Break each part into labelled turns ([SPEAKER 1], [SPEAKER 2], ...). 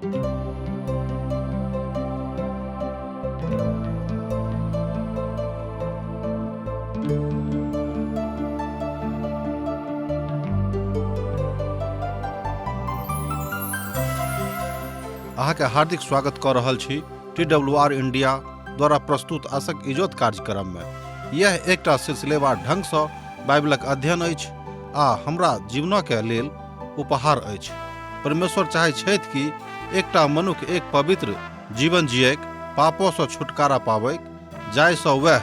[SPEAKER 1] अहाँके हार्दिक स्वागत कऽ रहल छी TWR इंडिया द्वारा प्रस्तुत आशक इजोत कार्यक्रम में। यह एकटा सिलसिलेवार ढंग सँ बाइबलक अध्ययन अछि आ हमरा जीवनके लेल उपहार अछि। परमेश्वर चाहै छथि कि एकटा मनुष्य एक पवित्र जीवन जियैक, पापोसँ छुटकारा पाबैक, जाहिसँ वह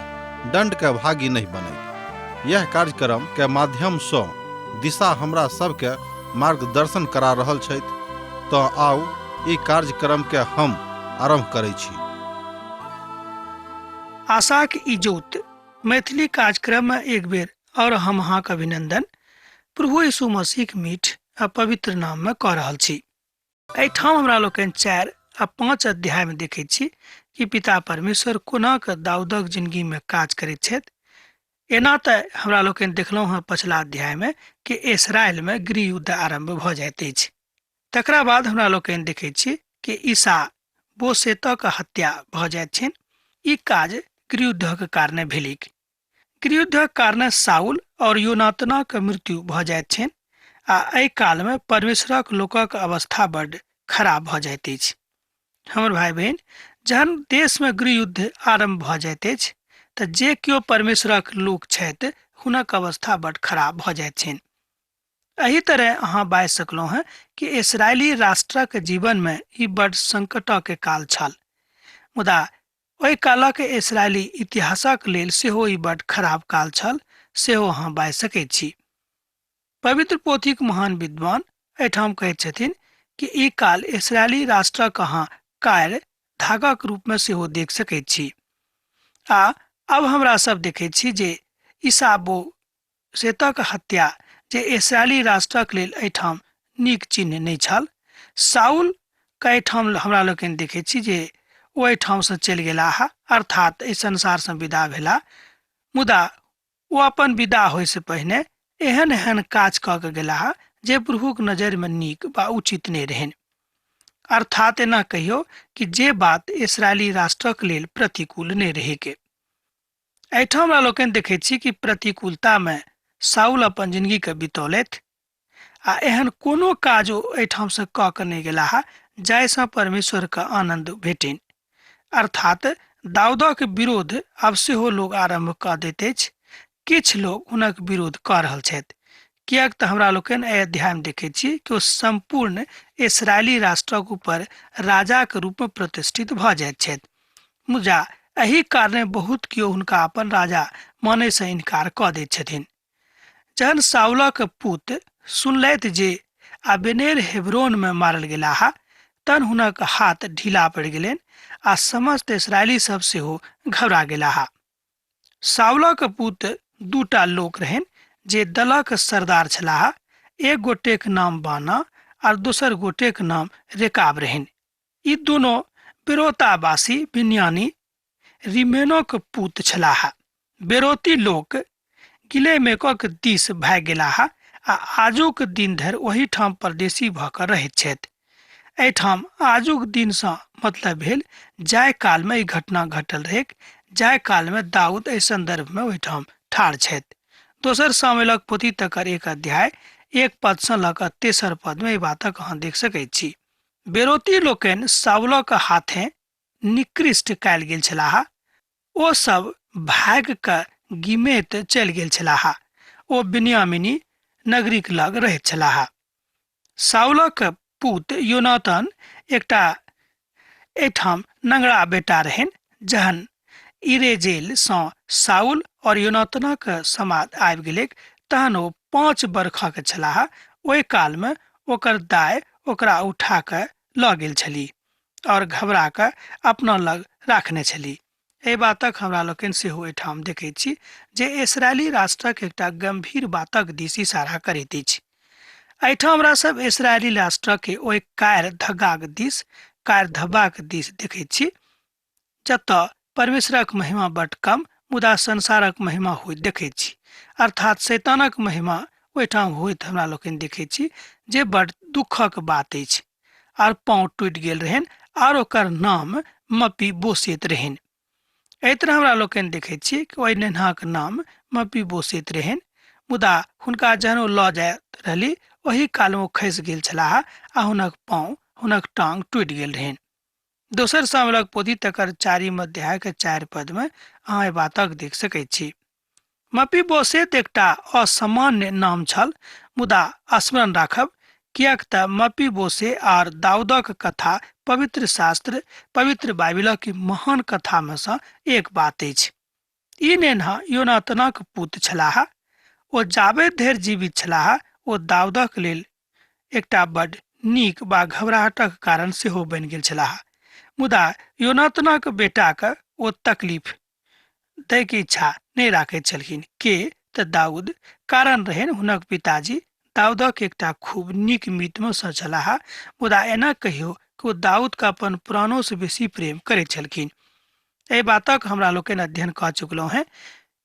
[SPEAKER 1] दंडके भागी नहीं बनैक। यह कार्यक्रम के माध्यम सँ दिशा हमरा सबके मार्गदर्शन करा रहल छथि। तऽ आउ ई कार्यक्रम के हम आरंभ करै छी।
[SPEAKER 2] आशाक इजोत मैथिली कार्यक्रम में एक बेर और हम अहाँक अभिनंदन प्रभु यीशु मसीह मीठ आ पवित्र नाम में कऽ रहल छी। एहिठाम हमरा लोकनि 4 आ 5 अध्याय में देखै छी कि पिता परमेश्वर कोना कऽ दाऊदक जिंदगी में काज करैत छथि। एना तऽ हमरा लोकनि देखलहुँ हँ पछिला अध्याय में कि इस्राएल में गृह युद्ध आरंभ भऽ जाइत अछि। तकरा बाद हमरा लोकनि देखै छी कि ईसा बोसेतक हत्या भऽ जाइत छनि। ई काज गृहयुद्धक कारणे भेलिक। गृहयुद्धक कारणे साउल और योनातानक मृत्यु भऽ जाइत छनि आ एहि काल में परमेश्वरक लोकक अवस्था बड्ड खराब भऽ जाइत अछि। हमर भाई बहन, जहन देश में गृहयुद्ध आरंभ भऽ जाइत अछि तऽ जे केओ परमेश्वरक लोक छथि हुनक अवस्था बड्ड खराब भऽ जाइत छनि। एही तरह अहाँ बाजि सकलहुँ हैं कि इस्राएली राष्ट्रक जीवन में ई बड्ड संकटक काल छल। मुदा ओहि कालक इस्राएली इतिहासक लेल सेहो ई बड्ड खराब काल छल, सेहो अहाँ बाजि सकैत छी। पवित्र पोथीक महान विद्वान एहिठाम कहैत छथिन कि ई काल इस्राएली राष्ट्रक अहाँ कायर धागाक रूप में सेहो देख सकैत छी। आ अब हमरा सब देखैत छी जे ईसा बोसेतक हत्या जे इस्राएली राष्ट्रक लेल एहिठाम नीक चिन्ह नहि छल। साउल के एहिठाम हमरा लोकनि देखैत छी जे ओ एहिठाम से चलि गेलाह, अर्थात एहि संसार से विदा भेला। मुदा ओ अपन विदा होय से पहिने एहन एहन काज कऽ के गेलाह जे प्रभुक नजर में नीक वा उचित नहि रहनि। अर्थात एना कहियो कि जे बात इस्राएली राष्ट्रक लेल प्रतिकूल नहि रहेके। एहिठाम हमरा लोकनि देखैत छी कि प्रतिकूलता में साउल अपन जिंदगी के बितौलथि आ एहन कोनो काज ओ एहिठाम से कऽ के नहि गेलाह जाहिसँ परमेश्वर के आनंद भेटनि। अर्थात दाऊदक विरोध आब सेहो लोग आरंभ कऽ दैत अछि। किछु लोग हुनक विरोध कऽ रहल छथि, किएक तऽ हमरा लोकनि एहि अध्याय में देखैत छी कि ओ संपूर्ण इस्राएली राष्ट्रक ऊपर राजा के रूप में प्रतिष्ठित भऽ जाइत छथि। मुदा एही कारणे बहुत केओ हुनका अपन राजा मानय से इनकार कऽ दैत छथिन। जहन साउलक पुत सुनलथि जे अबनेर हेब्रोन में मारल गेलाह, तहन हुनक हाथ ढीला पड़ि गेलनि आ समस्त इस्राएली सब सेहो घबरा गेलाह। साउलक पुत 2टा लोक रहनि जे दलक सरदार छलाह। एक गोटेक नाम बाना और दोसर गोटेक नाम रेकाब रहनि। ई दोनों बेरोतावासी बिन्यानी रिमेनोक पुत छलाह। बेरोती लोक गिलेमेकक दिस भागि गेलाह आ आजुक दिन धरि ओही ठाम परदेशी भऽ कऽ रहैत छथि। एहिठाम आजुक दिन सँ मतलब भेल जाय काल में ई घटना घटल रहै, जाय काल में दाऊद एहि संदर्भ में ओहिठाम ठाढ़ छथि। दोसर सामुएलक पोथी तकर 1 अध्याय 1 पद सँ लऽ कऽ 3 पद में ई बातक अहाँ देख सकैत छी। बेरोती लोकनि साउलक हाथे निकृष्ट कयल गेल छलाह। ओ सब भागि कऽ गिमेत चलि गेल छलाह। ओ बिन्यामीनी नगरीक लग रहैत छलाह। साउलक पुत योनातान एकटा एहिठाम नंगरा बेटा रहनि। जहन इरेजेल सँ साउल और योनातानक समाद आबि गेलैक तहन ओ 5 बरखक छलाह। ओहि काल में ओकर दाइ ओकरा उठा कऽ लऽ गेल छलीह और घबरा कऽ अपना लग राखने छलीह। एहि बातक हमरा लोकनि सेहो एहिठाम देखैत छी जे इस्राएली राष्ट्रक एकटा गंभीर बातक दिस इशारा करैत अछि। एहिठाम हमरा सब इस्राएली राष्ट्रक ओहि कायर धब्बाक दिस देखैत छी जतऽ परमेश्वरक महिमा बड्ड कम मुदा संसारक महिमा होइत देखैत छी। अर्थात शैतानक महिमा ओहिठाम होइत हमरा लोकनि देखैत छी जे बड्ड दुखक बात अछि। और पाँव टूट गेल रहन और ओकर नाम मपी बोसेत रहन। एहि तरह हमरा लोकनि देखै छी कि ओहि नेन्हाक नाम मपी बोसेत रहन। मुदा हुनका जहन ओ लऽ जाइत रहली ओही काल में ओ खसि गेल छलाह आ हुनक पाँव हुनक टांग टूटि गेल रहन। दोसर सामूहलक पोथी तकर 4 अध्याय के 4 पद में अहाँ एहि बातक देख सकैत छी। मपीबोसेत एकटा असामान्य नाम छल, मुदा स्मरण राखब किएक तऽ मपीबोसे आर दाऊदक कथा पवित्र शास्त्र पवित्र बाइबिलक महान कथा में सँ एक बात अछि। ई नेन्हा योनातनक पुत्र छलाह। ओ जाबे धरि जीवित छलाह ओ दाऊदक लेल एकटा बड़ नीक वा घबराहटक कारण सेहो बनि गेल छलाह। मुदा योनातनक बेटाक ओ तकलीफ दै के इच्छा नहि राखैत छलखिन के तऽ दाऊद कारण रहन हुनक पिताजी दाऊदक एकटा खूब नीक मित्र में सँ छलाह। मुदा एना कहियो कि ओ दाऊद का अपन प्राणों से बेसी प्रेम करैत छलखिन। एहि बातक हमरा लोकनि अध्ययन कऽ चुकलहुँ हैं,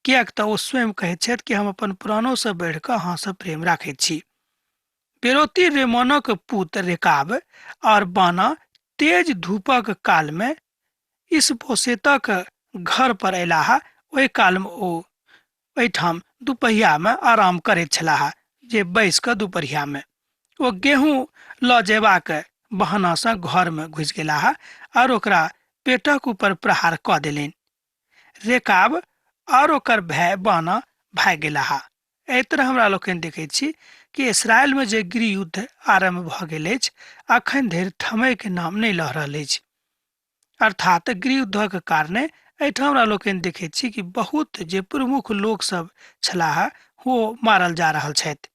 [SPEAKER 2] किएक तऽ ओ स्वयं कहैत छथि कि हम अपन प्राणों से बढ़ि कऽ अहाँसँ प्रेम राखैत छी। बेरोती रेमोनक पुत्र रेकाब और बाना तेज धूपक काल में इसबोसेतक घर पर अयलाह। ओहि काल में ओ ओहिठाम दुपहिया में आराम करैत छलाह, जे बैस कऽ दुपहिया में ओ गेहूं लऽ जेबाक बहाना सँ घर में घुसि गेलाह और ओकरा पेटक ऊपर प्रहार कऽ देलनि। रेकाब और ओकर भाई बाना भागि गेलाह। एहि तरह हमरा लोकनि देखैत छी कि इसराइल में जे गृह युद्ध आरंभ भऽ गेल अछि अखन धरि थमय के नाम नहि लऽ रहल अछि। अर्थात गृह युद्धक कारणे एहिठाम हमरा लोकनि देखैत छी कि बहुत जे प्रमुख लोक सब छलाह ओ मारल जा रहल छथि।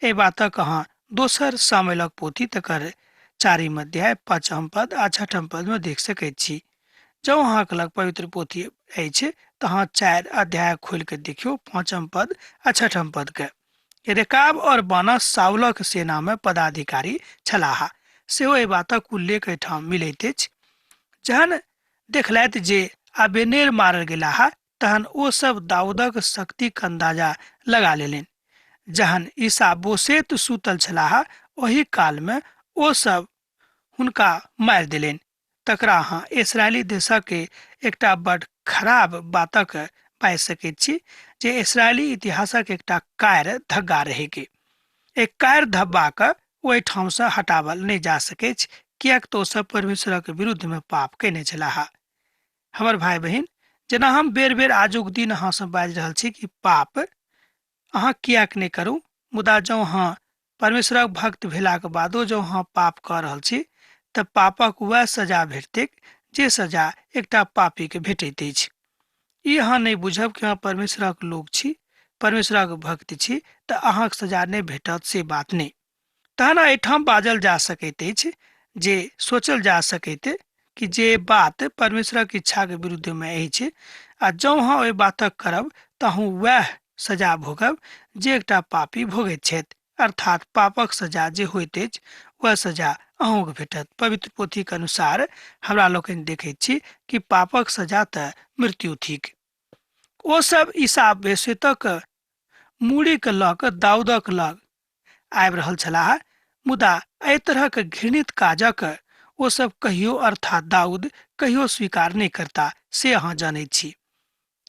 [SPEAKER 2] एहि बातक अहाँ दोसर सामुएलक पोथी तकर 4 अध्याय 5 पद आ 6 पद में देख सकैत छी। जँ अहाँक लग पवित्र पोथी अछि तऽ अहाँ 4 अध्याय खोलि कऽ देखियौ 5 पद आ 6 पद के। रेकाब और बाना साउलक सेना में पदाधिकारी छलाह, सेहो एहि बातक उल्लेख एहिठाम मिलैत अछि। जहन देखलथि जे अबेनेर मारल गेलाह तहन ओ सब दाऊदक शक्तिक अंदाजा लगा लेलनि। जहन ईसा बोसेत सुतल छलाह ओही काल में ओ सब हुनका मारि देलनि। तकरा अहाँ इसराइली देशक एकटा बड़ खराब बातक पाइ सकैत छी जे इसराइली इतिहासक एकटा कायर धब्बा रहेके। एक कायर धब्बा के ओहि ठाम से हटावल नहीं जा सकै, किएक तो सब परमेश्वरक विरुद्ध में पाप कयने छलाह। हमर भाई बहिन, जेना हम बेर बेर आजुक दिन अहाँ से बाजि रहल छी कि पाप अहाँ किएक नहीं करू, मुदा जँ अहाँ परमेश्वरक भक्त भेलाक बादो जँ अहाँ पाप कऽ रहल छी तऽ पापक वह सजा भेटतैक जे सजा एकटा पापी के भेटैत अछि। ई अहाँ नहीं बुझब कि अहाँ परमेश्वरक लोक छी, परमेश्वरक भक्त छी तऽ अहाँक सजा नहीं भेटत, से बात नहीं। तहन एहिठाम बाजल जा सकैत अछि, जे सोचल जा सकैत कि जे बात परमेश्वरक इच्छा के विरुद्ध में अछि आ जँ अहाँ ओहि बातक करब तऽ अहूँ वएह सजा भोगब जे एकटा पापी भोगैत छथि। अर्थात पापक सजा जे होइत अछि वह सजा अहूँके भेटत। पवित्र पोथी के अनुसार हमरा लोकनि देखैत छी कि पापक सजा तऽ मृत्यु थिक। ओ सब ईसा बेसेतक मूड़ी के लऽ कऽ दाऊदक लग आबि रहल छलाह, मुदा एहि तरहक घृणित काजक ओ सब कहियो अर्थात दाऊद कहियो स्वीकार नहीं करता, से अहाँ जानैत छी।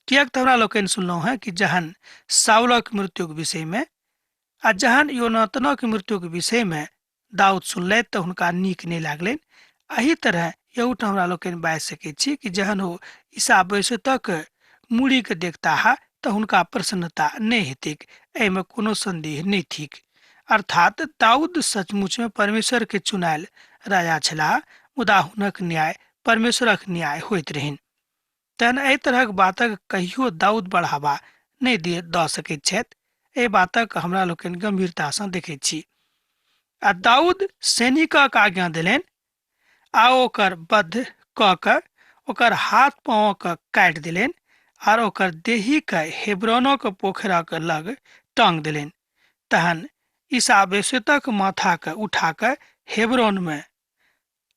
[SPEAKER 2] किएक तऽ हमरा लोकनि सुनलहुँ हैं कि जहन साउलक मृत्युक विषय में आ जहन योनातनक मृत्युक विषय में दाऊद सुनलथि तऽ हुनका नीक नहीं लागलनि। एही तरह एहूठाम हमरा लोकनि बाजि सकैत छी कि जहन ओ ईसा बेसेतक मूड़ी के देखताह तऽ हुनका प्रसन्नता नहीं हेतैक। एहिमे कोनो संदेह नहीं थिक। अर्थात दाऊद सचमुच में परमेश्वर के चुनायल राजा छलाह, मुदा हुनक न्याय परमेश्वरक न्याय होइत रहनि। तहन एहि तरहक बातक कहियो दाऊद बढ़ावा नहीं दऽ सकैत छथि। एहि बातक हमरा लोकनि गंभीरता सँ देखैत छी। आ दाऊद सैनिकक आज्ञा देलनि आ ओकर बद्ध कऽ कऽ ओकर हाथ पाँव के काटि देलनि और ओकर देही के हेब्रोनक पोखरक लग टांग देलनि। तहन ईसा बेसेतक माथा के उठा कऽ हेब्रोन में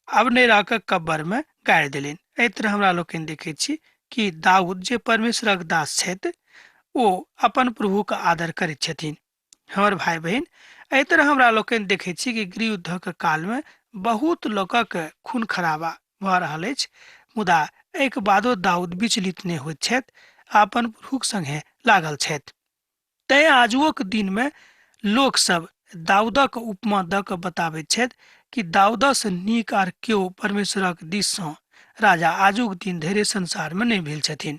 [SPEAKER 2] अबनेरक कब्र में गाड़ि देलनि। एहि तरह हमरा लोकनि देखैत छी कि दाऊद जे परमेश्वरक दास छथि ओ अपन प्रभु के आदर करैत छथिन। हमर भाई बहिन, एहि तरह हमरा लोकनि देखैत छी कि गृह युद्धक काल में बहुत लोकक खून खराबा भऽ रहल अछि, मुदा एहिके बादो दाऊद विचलित नहि होइत छथि आ अपन प्रभुक संगे लागल छथि। तैं आजुक दिन में लोक सब दाऊदक उपमा दऽ कऽ बताबैत छथि कि दाऊदसँ नीक आर केओ परमेश्वरक दिससँ राजा आजुक दिन धरि संसार में नहि भेल छथिन।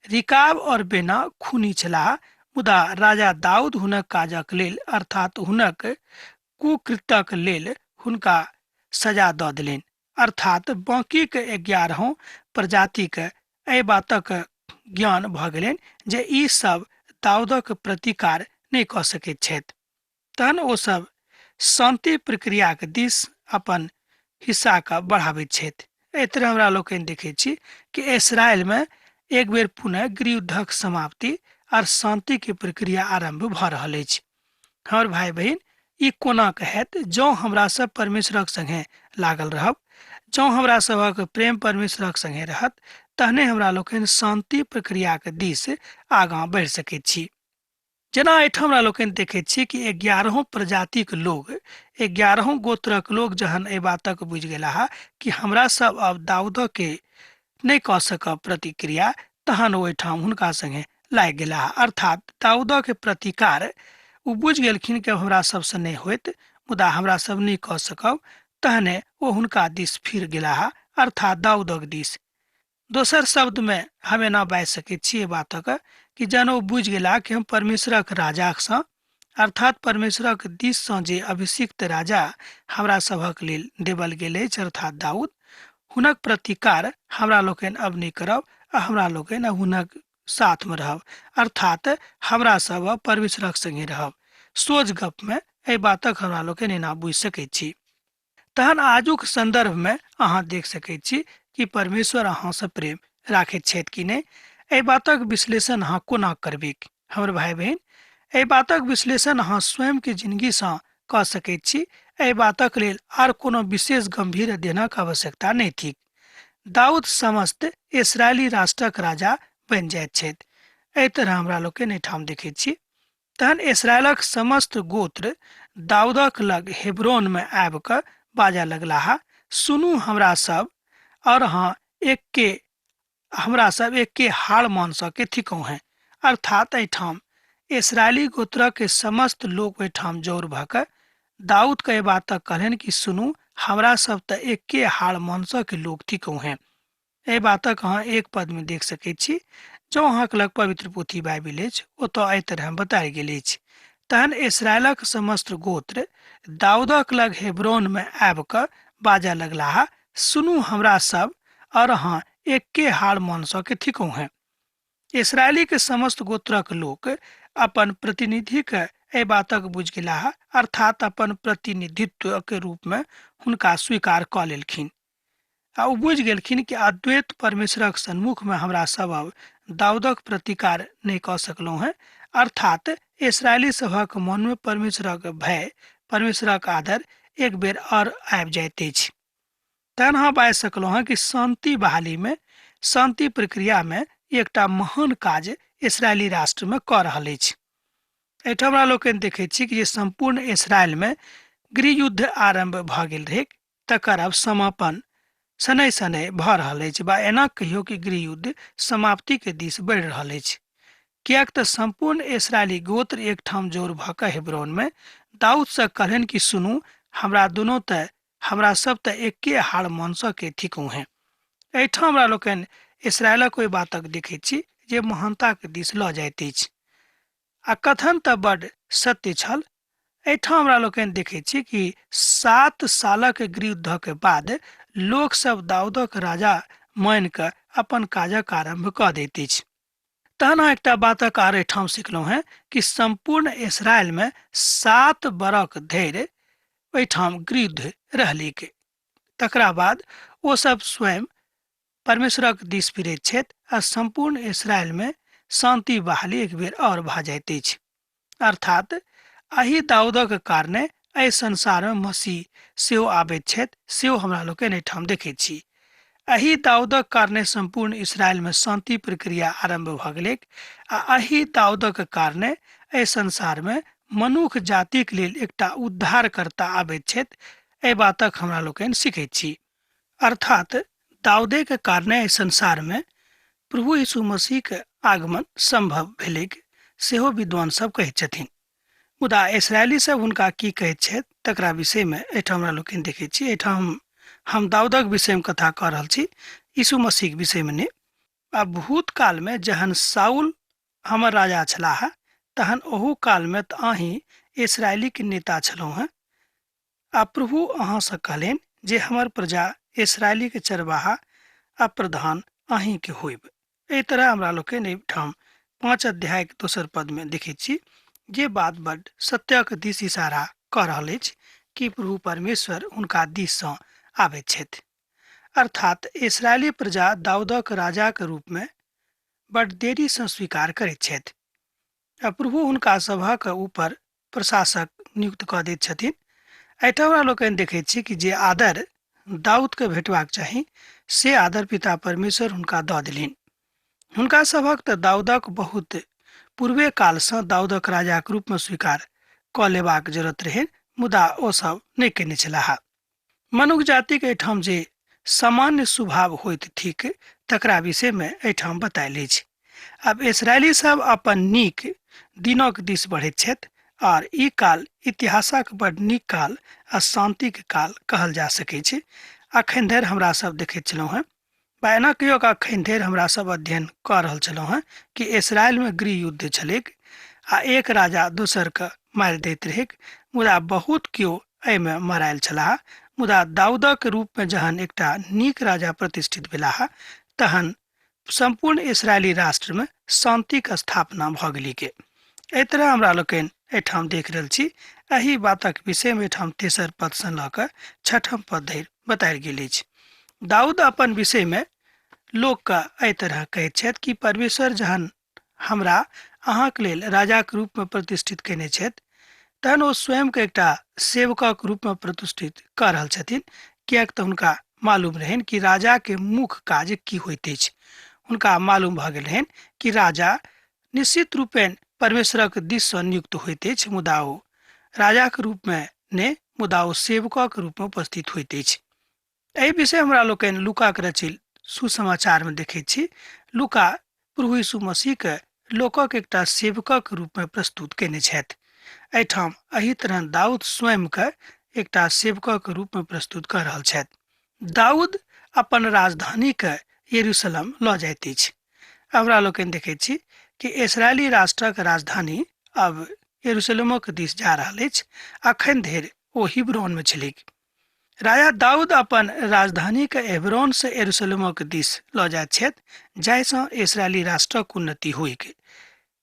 [SPEAKER 2] रिकाब और बेना खूनी छलाह, मुदा राजा दाऊद हुनक काजक लेल अर्थात हुनक कुकृत्यक लेल हुनका सजा दऽ देलनि, अर्थात बाकी के 11 प्रजाति के एहि बातक ज्ञान भऽ गेलनि जे ई सब दाऊदक प्रतिकार नहि कऽ सकैत छथि। तहन ओ सब शांति प्रक्रिया के दिस अपन हिस्सा के बढ़ाबैत छथि। एहि तरह हमरा लोकनि देखै छी कि इसराइल में एक बेर पुनः गृह युद्धक समाप्ति आर शांति के प्रक्रिया आरंभ भऽ रहल अछि। हमर भाई बहिन, ई कोना कहत जँ हमरा सब परमेश्वरक संगे लागल रहब, जँ हमरा सभक प्रेम परमेश्वरक संगे रहत, तहने हमरा लोकनि शांति प्रक्रिया के दिस आगाँ बढ़ि सकैत छी। जेना एहिठाम हमरा लोकनि देखैत छी कि 11 प्रजातिक लोग, 11 गोत्रक लोग जहन एहि बातक बुझि गेलाह कि हमरा सब अब दाऊद के नहि कऽ सकब प्रतिक्रिया, तहन ओहिठाम हुनका संगे लागि गेलाह, अर्थात दाऊद के प्रतिकार ओ बुझि गेलखिन कि हमरा सबसँ नहि होइत, मुदा हमरा सब नहि कऽ सकब, तहने ओ हुनका दिस फिर गेलाह, अर्थात दाऊदक दिस। दोसर शब्द में हम एना बाजि सकैत छी बातक कि जहन ओ बुझि गेला कि हम परमेश्वरक राजासँ अर्थात परमेश्वरक दिससँ जे अभिषिक्त राजा हमरा सभक लेल देवल गेल अछि अर्थात दाऊद, हुनक प्रतिकार हमरा लोकनि अब नहि करब आ हमरा लोकनि हुनक साथ में रहब, अर्थात हमरा सब परमेश्वरक संगे रहब। सोझ गप में एहि बातक हमरा लोकनि एना बुझि सकैत छी। तहन आजुक संदर्भ में अहाँ देख सकैत छी कि परमेश्वर अहाँसँ प्रेम राखैत छथि कि नहि। एहि बातक विश्लेषण अहाँ कोना करबै हमर भाई बहन? एहि बातक विश्लेषण अहाँ स्वयं के जिंदगीसँ कऽ सकैत छी। एहि बातक लेल आर कोनो विशेष गंभीर अध्ययनक आवश्यकता नहि थिक। दाऊद समस्त इस्राएली राष्ट्रक राजा बनि जाइत छथि। एहि तरह हमरा लोकनि एहिठाम देखैत छी। तहन इस्राएलक समस्त गोत्र दाऊदक लग हेब्रोन में आबि कऽ बाजऽ लगलाह, सुनू हमरा सब और हमरा सब एके हाड़ मानस के थिकौ हैं, अर्थात एहिठाम इस्राएली गोत्र के समस्त लोग ओहिठाम जोर भऽ कऽ दाऊद के बात कहलन कि सुनू हमरा सब तऽ एके हाड़ मानस के लोग थिकौ हैं। एहि बातक अहाँ एक पद में देख सकैत छी। जँ अहाँके लग पवित्र पोथी बाइबिल अछि, ओतऽ एहि तरह बतायल गेल अछि। तहन इस्राएलक समस्त गोत्र दाऊदक लग हेब्रोन में आबि कऽ बाजऽ लगलाह, सुनू हमरा सब और अहाँ एके हाड़ मानस के थिकौ हैं। इसराइली के समस्त गोत्रक लोक अपन प्रतिनिधि के एहि बातक बुझि गेलाह, अर्थात अपन प्रतिनिधित्व के रूप में हुनका स्वीकार कऽ लेलखिन आ ओ बुझि गेलखिन कि अद्वैत परमेश्वरक सन्मुख में हमरा सब दाऊदक प्रतिकार नहि कऽ सकलहुँ हैं, अर्थात इसराइली सभक मन में परमेश्वरक भय, परमेश्वरक आदर एक बेर और आबि जाइत अछि। तहन हम बाजि सकलहुँ हैं कि शांति बहाली में, शांति प्रक्रिया में एकटा महान काज इसराइली राष्ट्र में कऽ रहल अछि। एहिठाम हमरा लोकनि देखैत छी कि जे संपूर्ण इसराइल में गृह युद्ध आरंभ भऽ गेल रहै, तकर अब समापन शनै शनै भऽ रहल अछि, बा एना कहियो कि गृह युद्ध समाप्ति के दिस बढ़ि रहल अछि। किएक तऽ संपूर्ण इसराइली गोत्र एकठाम जोर भऽ कऽ हेब्रोन में दाऊद से कहलन कि सुनू हमरा दुनू तऽ हमरा सब तऽ एके हाड़ मानस के थिकौ हैं। एहिठाम हमरा लोकनि इसराइलक ओहि बातक देखैत छी जे महानता के दिस लऽ जाइत अछि आ कथन तऽ बड्ड सत्य छल। एहिठाम हमरा लोकनि देखैत छी कि 7 सालक गृह युद्धक बाद लोक सब दाऊदक राजा मानि कऽ अपन काजक आरंभ कऽ दैत अछि। तहन एकटा बातक आर एहिठाम सिखलहुँ हैं कि संपूर्ण इसराइल में 7 बरख धरि ओहिठाम गृह युद्ध रहलीक। तकरा बाद ओ सब स्वयं परमेश्वरक दिस फिरैत छथि आ संपूर्ण इसराइल में शांति बहाली एक बेर और भऽ जाइत अछि, अर्थात एहि दाऊदक कारणे एहि संसार में मसीह सेहो आबैत छथि, सेहो हमरा लोकनि एहिठाम देखैत छी। एहि दाऊदक कारणे संपूर्ण इसराइल में शांति प्रक्रिया आरंभ भऽ गेलै आ एहि दाऊदक कारणे एहि संसार में मनुष्य जातिक लेल एकटा उद्धारकर्ता आबैत छथि। एहि बातक हमरा लोकनि सीखैत छी। अर्थात दाऊदे के कारणे संसार में प्रभु यीशु मसीह के आगमन संभव भेलै सेहो विद्वान सब कहैत छथिन। मुदा इसराइली सब हुनका की कहैत छथि तकरा विषय में एहिठाम हमरा लोकनि देखैत छी। एहिठाम हम दाऊदक विषय में कथा कऽ रहल छी, यीशु मसीह के विषय में नहि। आ भूतकाल में जहन साउल हमर राजा छलाह तहन ओहू काल में तऽ अहीं इसराइली के नेता छलहुँ हैं। आ प्रभु अहाँ से कहलेन जे हमर प्रजा इसराइली के चरवाहा आ प्रधान अहीं के होइब। एहि तरह हमरा लोकनि एहिठाम 5 अध्याय के दोसर पद में देखैत छी जे बात बड्ड सत्यक दिस इशारा कऽ रहल अछि कि प्रभु परमेश्वर हुनका दिस सँ आबैत छथि। अर्थात इसराइली प्रजा दाऊदक राजा के रूप में बड्ड देरी सँ स्वीकार करैत छथि। आ प्रभु हुनका सभक ऊपर प्रशासक नियुक्त कऽ दैत छथिन। एहिठाम हमरा लोकनि देखैत छी कि जे आदर दाऊद के भेटबाक चाही से आदर पिता परमेश्वर हुनका दऽ देलनि। हुनका सभक तऽ दाऊदक बहुत पूर्वे काल सँ दाऊदक राजा के रूप में स्वीकार कऽ लेबाक जरूरत रहै, मुदा ओ सब नहि केने छलाह। मनुष्य जाति के एहिठाम जे सामान्य स्वभाव होइत थिक तकरा विषय में एहिठाम बतायल अछि। अब इसराइली सब अपन नीक दिनक दिस बढ़ैत छथि और ई काल इतिहासक बड़ नीक काल आ शांति के काल कहल जा सकैत छै। अखन धरि हमरा सब देखैत छलहुँ हैं, एना कहियो अखन धरि हमरा सब अध्ययन कऽ रहल छलहुँ हैं कि इसराइल में गृह युद्ध छलैक आ एक राजा दोसर के मारि दैत रहैक, मुदा बहुत केओ एहिमे मरायल छलाह। मुदा दाऊदक रूप में जहन एकटा नीक राजा प्रतिष्ठित भेलाह तहन संपूर्ण इसराइली राष्ट्र में शांति के स्थापना भऽ गेली के। एहि तरह हमरा लोकनि एहिठाम देख रहल छी। एही बातक विषय में एहिठाम 3 पद सँ लऽ कऽ 6 पद धरि बतायल गेल अछि। दाऊद अपन विषय में लोक के एहि तरह कहैत छथि कि परमेश्वर जहन हमरा अहाँके लेल राजा के रूप में प्रतिष्ठित केने छथि तहन ओ स्वयं के एकटा सेवकक रूप में प्रतिष्ठित कऽ रहल छथिन, किएक तऽ हुनका मालूम रहन कि राजा के मुख्य काज की होइत अछि। हुनका मालूम भऽ गेल रहन कि राजा निश्चित रूपेण परमेश्वरक दिस सँ नियुक्त होइत अछि, मुदा ओ राजा के रूप में नहि, मुदा ओ सेवकक रूप में उपस्थित होइत अछि। एहि विषय हमरा लोकनि लूका के रचिल सुसमाचार में देखैत छी। लूका प्रभु यीशु मसीह के लोकक एकटा सेवकक रूप में प्रस्तुत केने छथि। एहिठाम एही तरह दाऊद स्वयं के एकटा सेवकक रूप में प्रस्तुत कऽ रहल छथि। दाऊद अपन राजधानी के यरूशलेम लऽ जाइत अछि। हमरा लोकनि देखैत छी कि इसराइली राष्ट्रक राजधानी अब यरूशलेमक दिस जा रहल अछि। अखन धरि ओ हिब्रोन में छलैक। राजा दाऊद अपन राजधानी के हेब्रोन से यरूशलेमक दिस लऽ जाइत छथि, जाहि सँ इसराइली राष्ट्रक उन्नति होइक।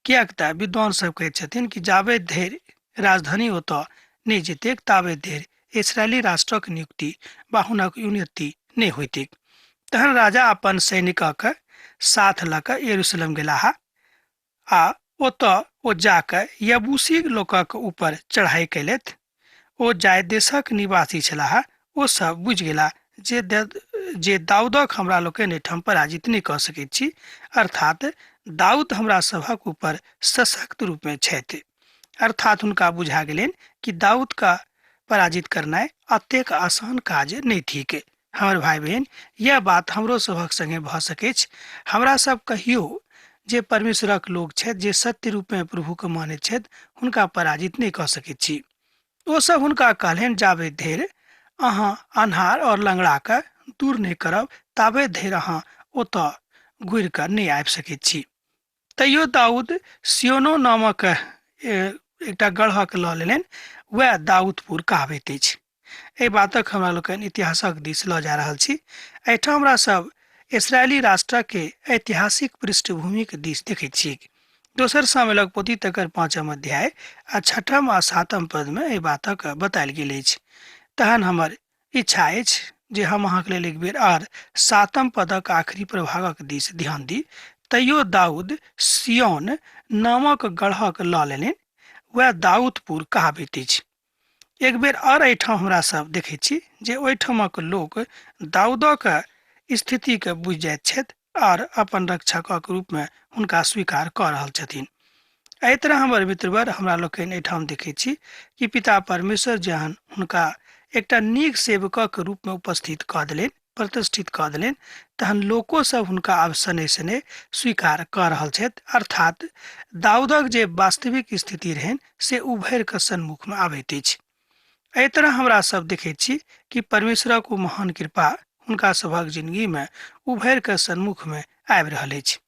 [SPEAKER 2] किएक तऽ विद्वान सब कहैत छथिन कि जाबे धरि राजधानी ओतऽ नहि जेतैक ताबे धरि इसराइली राष्ट्रक नियुक्ति वा हुनक उन्नति नहि होइतैक। तहन राजा अपन सैनिकक साथ लऽ कऽ यरूशलेम गेलाह आ ओतऽ ओ जाकऽ यबूसी लोकक ऊपर चढ़ाई कयलथि। ओ जाय देशक निवासी छलाह। ओ सब बुझि गेला जे दाऊदक हमरा लोकनि एहिठाम पराजित नहि कऽ सकैत छी, अर्थात दाऊद हमरा सभक ऊपर सशक्त रूप में छथि। अर्थात हुनका बुझा गेलनि कि दाऊद का पराजित करनाइ अतेक आसान काज नहि थिक। हमर भाई बहन, यह बात हमरो सभक संगे भऽ सकैत अछि। हमरा सब कहियो जे परमेश्वरक लोक छथि, जे सत्य रूप में प्रभु के मानैत छथि, हुनका पराजित नहि कऽ सकैत छी। ओ सब हुनका कहलनि जाबे धरि अहाँ अन्हार और लंगड़ा के दूर नहीं करब ताबे धरि अहाँ ओतऽ घुरि कऽ नहीं आबि सकैत छी। तैयो दाऊद सियोनो नामक एकटा गढ़क लऽ लेलनि, वह दाऊदपुर कहाबैत अछि। एहि बातक हमरा लोकनि इतिहासक दिस लऽ जा रहल छी। एहिठाम हमरा सब इसराइली राष्ट्रक के ऐतिहासिक पृष्ठभूमि के दिस देखैत छी। दोसर सामुएलक पोथी तकर 5 अध्याय आ 6 आ 7 पद में एहि बातक बतायल गेल अछि। तहन हमर इच्छा अछि जे हम अहाँके लेल एक बेर आर 7 पदक आखिरी प्रभागक दिस ध्यान दी। तैयो दाऊद सियोन नामक गढ़क लऽ लेलनि, वह दाऊदपुर कहाबैत अछि। एक बेर और एहिठाम हमरा सब देखैत छी जे ओहिठामक लोक दाऊदक स्थिति के बुझि जाइत छथि और अपन रक्षकक रूप में हुनका स्वीकार कऽ रहल छथिन। एहि तरह हमर मित्रवर हमरा लोकनि एहिठाम देखैत छी कि पिता परमेश्वर जहन हुनका एकटा नीक सेवकक रूप में उपस्थित कऽ देलनि, प्रतिष्ठित कऽ देलनि, तहन लोको सब हुनका आब सने सने स्वीकार कऽ रहल छथि। अर्थात दाऊदक जे वास्तविक स्थिति रहनि से उभरि कऽ सन्मुख में आबैत अछि। एहि तरह हमरा सब देखैत छी कि परमेश्वरक ओ महान कृपा हुनका सभक जिंदगी में उभरि कऽ सन्मुख में आबि रहल अछि।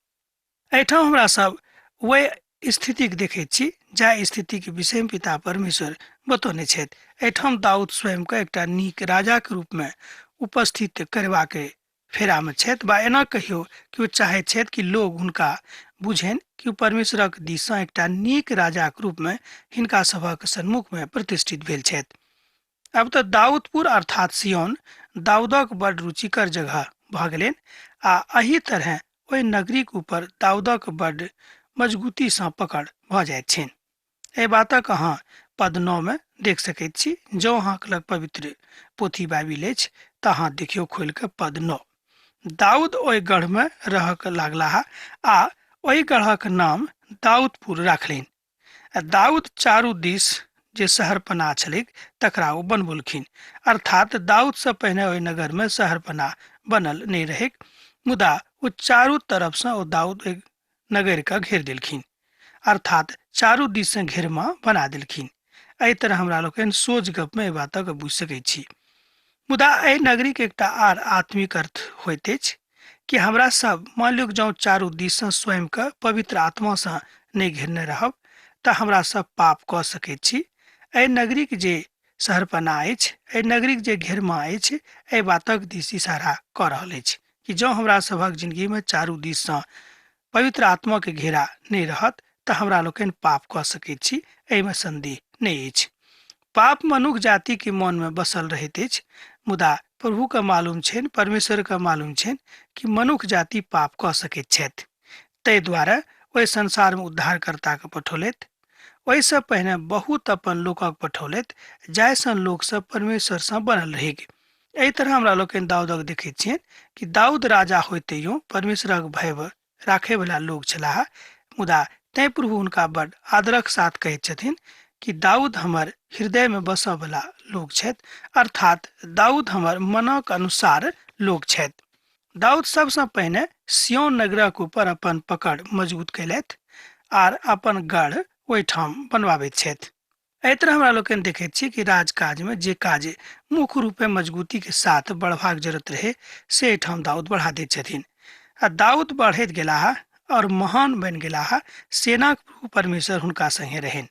[SPEAKER 2] एहिठाम हमरा सब वह स्थिति के देखैत छी जाहि स्थिति के विषय में पिता परमेश्वर बतौने छथि। एहिठाम दाऊद स्वयं के एकटा नीक राजा के रूप में उपस्थित करबाक फेरा में छथि, बा एना कहियो कि ओ चाहैत छथि कि लोग हुनका बुझनि कि ओ परमेश्वरक दिशा एकटा नीक राजा के रूप में हिनका सभक सन्मुख में प्रतिष्ठित भेल छथि। अब तऽ दाऊदपुर अर्थात सियोन दाऊदक बड़ रुचिकर जगह भऽ गेलनि आ एही तरह ओहि नगरीक ऊपर दाऊदक बड़ मजबूती सँ पकड़ भऽ जाइत छनि। एहि बातक अहाँ पद 9 में देख सकैत छी। जँ अहाँक लग पवित्र पोथी बाइबिल अछि तऽ अहाँ देखियौ खोलि कऽ पद 9। दाऊद ओहि गढ़ में रहक लागलाह आ ओहि गढ़क नाम दाऊदपुर राखलनि। दाऊद चारू दिस जे शहरपनाह छलैक तकरा ओ बनबौलखिन। अर्थात दाऊद से पहिने ओहि नगर में शहरपनाह बनल नहि रहैक, मुदा ओ चारू तरफ से ओ दाऊद ओहि नगर के घेर देलखिन, अर्थात चारू दिस से घेरमा बना देलखिन। एहि तरह हमरा लोकनि सोझ गप में एहि बातक बुझि सकैत छी। मुदा एहि नगरी के एकटा आर आत्मिक अर्थ होइत अछि कि हमरा सब मान लियौ जँ चारू दिस से स्वयं के पवित्र आत्मा से नहि घेरने रहब तऽ हमरा सब पाप कऽ सकैत छी। एहि नगरी के जे शहरपनाह अछि, एहि नगरी के जे घेरमा अछि, एहि बातक दिस इशारा कऽ रहल अछि कि जँ हमरा सभक जिंदगी में चारू दिस से पवित्र आत्मा के घेरा नहीं रहत तऽ हमरा लोकनि पाप कऽ सकैत छी। एहि में संदेह नहीं अछि। पाप मनुष्य जाति के मन में बसल रहैत अछि, मुदा प्रभु के मालूम छनि, परमेश्वर के मालूम छनि कि मनुष्य जाति पाप कऽ सकैत छथि। ताहि दुआरे ओहि संसार में उद्धारकर्ता के पठौलथि। ओहि से पहिने बहुत अपन लोकक पठौलथि जाहि सँ लोक सब परमेश्वर से बनल रहि। एहि तरह हमरा लोकनि दाऊदक देखैत छियनि कि दाऊद राजा होइतेयो परमेश्वरक भय राखे वाला लोग छलाह, मुदा तैं प्रभु हुनका बड़ आदरक साथ कहैत छथिन कि दाऊद हमर हृदय में बसऽ वाला लोग छथि, अर्थात दाऊद हमर मनक अनुसार लोग छथि। दाऊद सबसँ पहिने सियोन नगरक ऊपर अपन पकड़ मजबूत कैलथि आर अपन गढ़ ओहिठाम बनवाबैत छथि। एहि तरह हमरा लोकनि देखैत छी कि राजकाज में जे काज मुख्य रूपे मजबूती के साथ बढ़बाक जरूरत रहे से एहिठाम दाऊद बढ़ा दैत छथिन। आ दाऊद बढ़ैत गेलाह और महान बनि गेलाह। सेनाक प्रभु परमेश्वर हुनका संगे रहनि।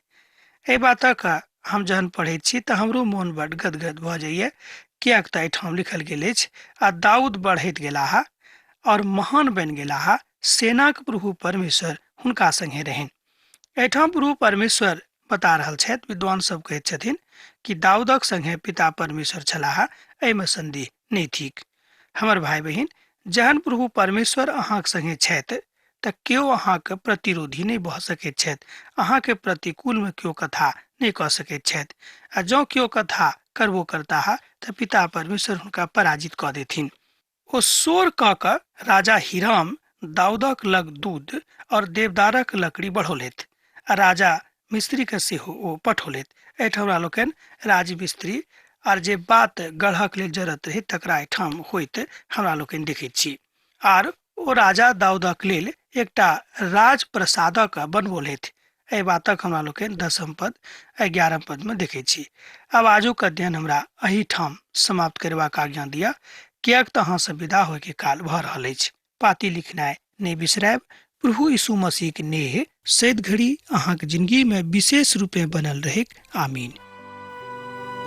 [SPEAKER 2] एहि बातक हम जहन पढ़ैत छी तऽ हमरो मोन बड़ गदगद भऽ जाइए, किएक तऽ एहिठाम लिखल गेल अछि आ दाऊद बढ़ैत गेलाह और महान बनि गेलाह, सेनाक प्रभु परमेश्वर हुनका संगे रहनि। एहिठाम प्रभु परमेश्वर बता रहल छथि। विद्वान सब कहैत छथिन कि दाऊदक संगे पिता परमेश्वर छलाह, एहिमे संदेह नहि थिक। हमर भाई बहिन, जहन प्रभु परमेश्वर अहाँक संगे छथि तऽ केओ अहाँके प्रतिरोधी नहीं भऽ सकैत छथि, अहाँके प्रतिकूल में केओ कथा नहीं कऽ सकैत छथि। आ जँ केओ कथा करबो करता तऽ पिता परमेश्वर हुनका पराजित कऽ देथिन। ओ शोर कऽ कऽ राजा हिराम दाऊदक लग दूध और देवदारक लकड़ी बढ़ौलथि आ राजा मिस्त्री के सेहो ओ पठौलथि। एहिठाम हमरा लोकनि राज मिस्त्री आर जे बात गढ़क लेल जरूरत रहे तकरा एहिठाम होइत हमरा लोकनि देखैत छी। आर ओ राजा दाऊदक लेल एकटा राज प्रसादक बनबौलथि। एहि बातक हमरा लोकनि 10 पद 11 पद में देखैत छी। आब आजुक अध्ययन हमरा एहिठाम समाप्त करबाक आज्ञा दिअ, किएक तऽ अहाँ से विदा होय के काल भऽ रहल अछि। पाती लिखनाइ नहीं बिसरायब। प्रभु यीशु मसीह के नेह सैद घड़ी अहाँक जिंदगी में विशेष रूपे बनल रहे। आमीन।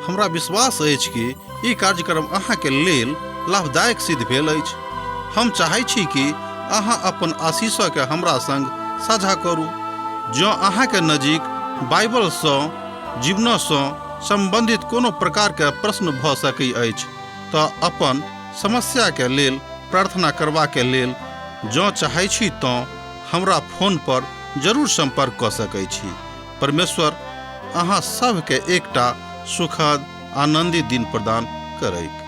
[SPEAKER 1] हमरा विश्वास अछि कि ई कार्यक्रम अहाँ के लेल लाभदायक सिद्ध भेल अछि। हम चाहै छी कि अहाँ अपन आशीषों के हमरा संग साझा करू। जँ अहाँ के नजीक बाइबल सँ जीवन सँ संबंधित कोनो प्रकार के प्रश्न भऽ सकै अछि तऽ अपन समस्या के लेल प्रार्थना करबा के लेल जँ चाहै छी तऽ हमरा फोन पर जरूर संपर्क कऽ सकै छी। परमेश्वर अहाँ सब के एकटा सुखद आनंदित दिन प्रदान करैक।